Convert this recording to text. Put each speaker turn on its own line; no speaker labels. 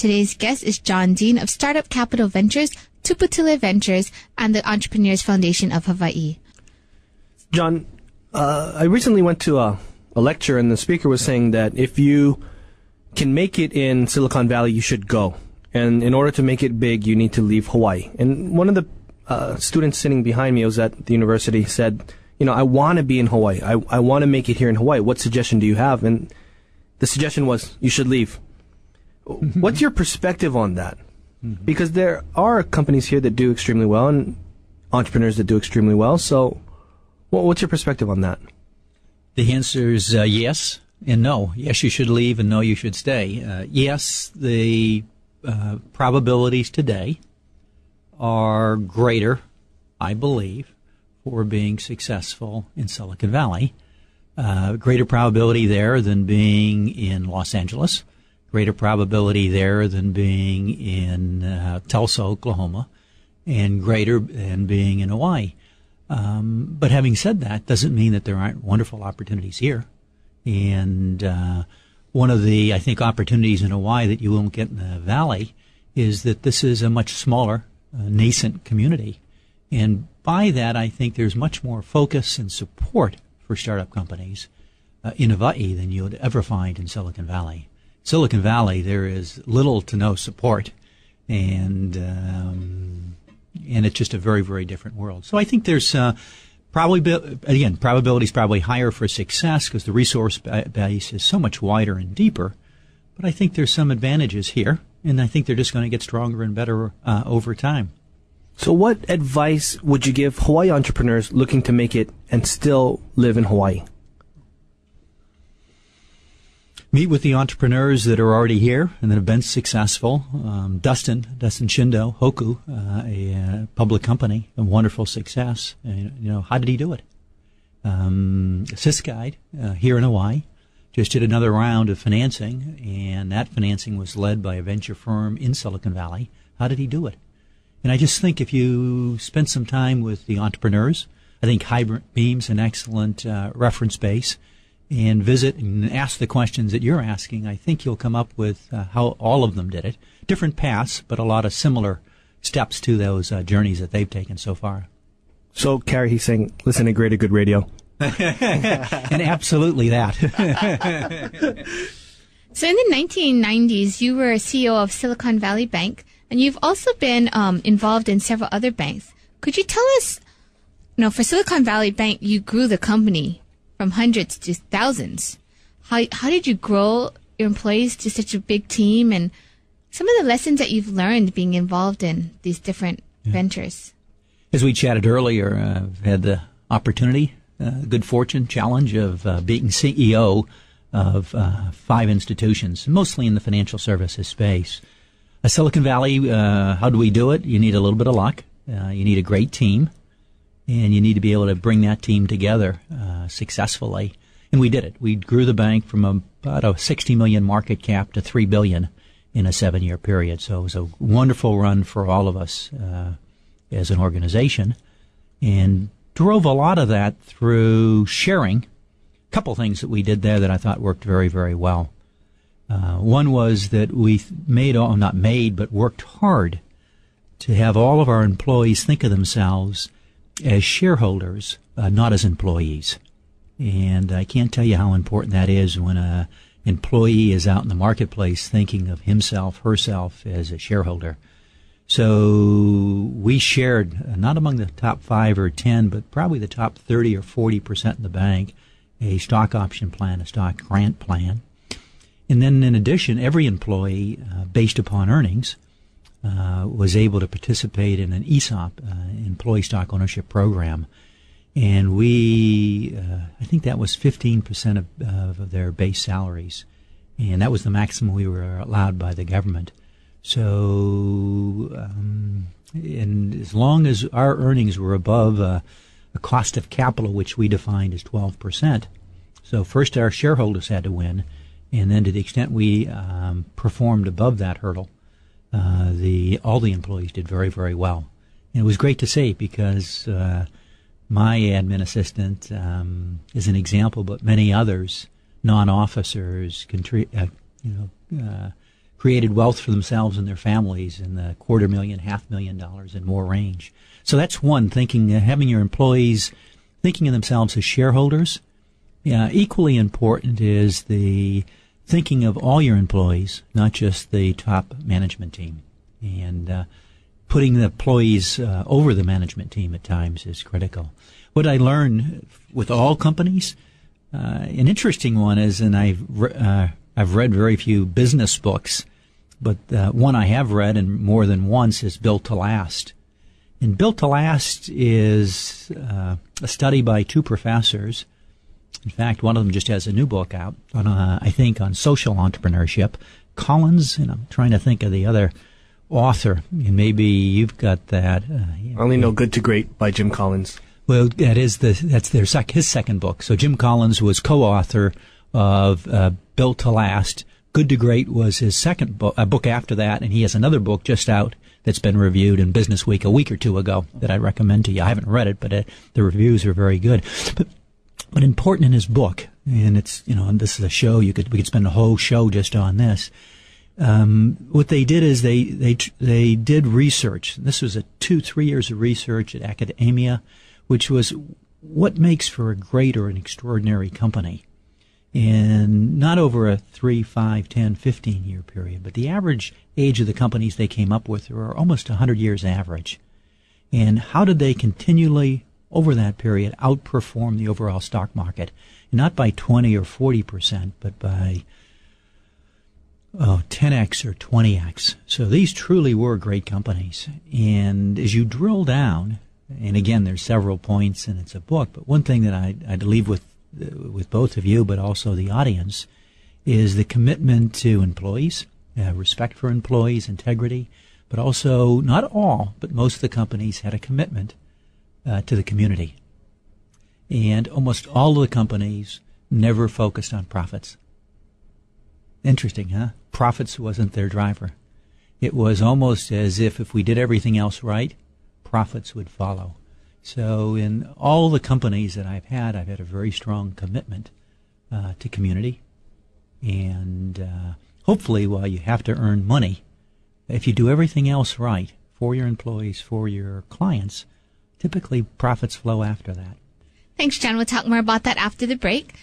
Today's guest is John Dean of Startup Capital Ventures, Tuputele Ventures, and the Entrepreneurs Foundation of Hawaii.
John, I recently went to a lecture, and the speaker was saying that if you can make it in Silicon Valley, you should go. And in order to make it big, you need to leave Hawaii. And one of the students sitting behind me, I was at the university, said, I want to be in Hawaii. I want to make it here in Hawaii. What suggestion do you have? And the suggestion was, you should leave. What's your perspective on that? Because there are companies here that do extremely well and entrepreneurs that do extremely well. So what's your perspective on that?
The answer is yes and no. Yes, you should leave, and no, you should stay. Yes, the probabilities today are greater, I believe, for being successful in Silicon Valley. Greater probability there than being in Los Angeles. Greater probability there than being in Tulsa, Oklahoma, and greater than being in Hawaii. But having said that, doesn't mean that there aren't wonderful opportunities here. And one of the, I think, opportunities in Hawaii that you won't get in the Valley is that this is a much smaller, nascent community. And by that, I think there's much more focus and support for startup companies in Hawaii than you would ever find in Silicon Valley. Silicon Valley, there is little to no support, and it's just a very, very different world. So I think there's probability is probably higher for success because the resource base is so much wider and deeper. But I think there's some advantages here, and I think they're just going to get stronger and better over time.
So what advice would you give Hawaii entrepreneurs looking to make it and still live in Hawaii?
Meet with the entrepreneurs that are already here and that have been successful. Dustin Shindo, Hoku, a public company, a wonderful success. How did he do it? SysGuide here in Hawaii just did another round of financing, and that financing was led by a venture firm in Silicon Valley. How did he do it? And I just think if you spend some time with the entrepreneurs, I think Hybrant Beam's an excellent reference base, and visit and ask the questions that you're asking, I think you'll come up with how all of them did it. Different paths, but a lot of similar steps to those journeys that they've taken so far.
So, Carrie, he's saying, listen to Greater Good Radio.
And absolutely that.
So in the 1990s, you were CEO of Silicon Valley Bank, and you've also been involved in several other banks. Could you tell us, for Silicon Valley Bank, you grew the company from hundreds to thousands. How did you grow your employees to such a big team, and some of the lessons that you've learned being involved in these different ventures?
As we chatted earlier, I've had the opportunity, good fortune, challenge of being CEO of 5 institutions, mostly in the financial services space. Silicon Valley, how do we do it? You need a little bit of luck. You need a great team. And you need to be able to bring that team together successfully. And we did it. We grew the bank from about a $60 million market cap to $3 billion in a 7-year period. So it was a wonderful run for all of us as an organization, and drove a lot of that through sharing. A couple things that we did there that I thought worked very, very well. One was that we worked hard to have all of our employees think of themselves as shareholders, not as employees. And I can't tell you how important that is when an employee is out in the marketplace thinking of himself, herself as a shareholder. So we shared, not among the top 5 or 10, but probably the top 30 or 40% in the bank, a stock option plan, a stock grant plan. And then in addition, every employee, based upon earnings, was able to participate in an ESOP, employee stock ownership program. And we, I think that was 15% of their base salaries. And that was the maximum we were allowed by the government. So, and as long as our earnings were above a cost of capital, which we defined as 12%. So first our shareholders had to win, and then to the extent we performed above that hurdle, all the employees did very, very well. And it was great to see because my admin assistant is an created wealth for themselves and their families in the $250,000, $500,000 and more range. So that's one, having your employees thinking of themselves as shareholders. Equally important is the thinking of all your employees, not just the top management team. And putting the employees over the management team at times is critical. What I learned with all companies, an interesting one is, and I've read very few business books, but one I have read and more than once is Built to Last. And Built to Last is a study by two professors. In fact, one of them just has a new book out on, I think, on social entrepreneurship. Collins, and I'm trying to think of the other author. And maybe you've got that.
I only know Good to Great by Jim Collins.
Well, that's his second book. So Jim Collins was co-author of Built to Last. Good to Great was his second book after that, and he has another book just out that's been reviewed in Business Week a week or two ago that I recommend to you. I haven't read it, but the reviews are very good. But important in his book, and it's, and this is a show, we could spend a whole show just on this. What they did is they did research. This was 2-3 years of research at academia, which was what makes for a great or an extraordinary company. And not over a 3, 5, 10, 15-year period, but the average age of the companies they came up with were almost 100 years average. And how did they continually, over that period, outperform the overall stock market? Not by 20 or 40%, but by 10x or 20x. So these truly were great companies. And as you drill down, and again, there's several points, and it's a book, but one thing that I'd leave with both of you, but also the audience, is the commitment to employees, respect for employees, integrity, but also, not all, but most of the companies had a commitment to the community. And almost all of the companies never focused on profits. Interesting, huh? Profits wasn't their driver. It was almost as if we did everything else right, profits would follow. So in all the companies that I've had a very strong commitment to community. And hopefully, while you have to earn money, if you do everything else right for your employees, for your clients, typically profits flow after that.
Thanks, John. We'll talk more about that after the break.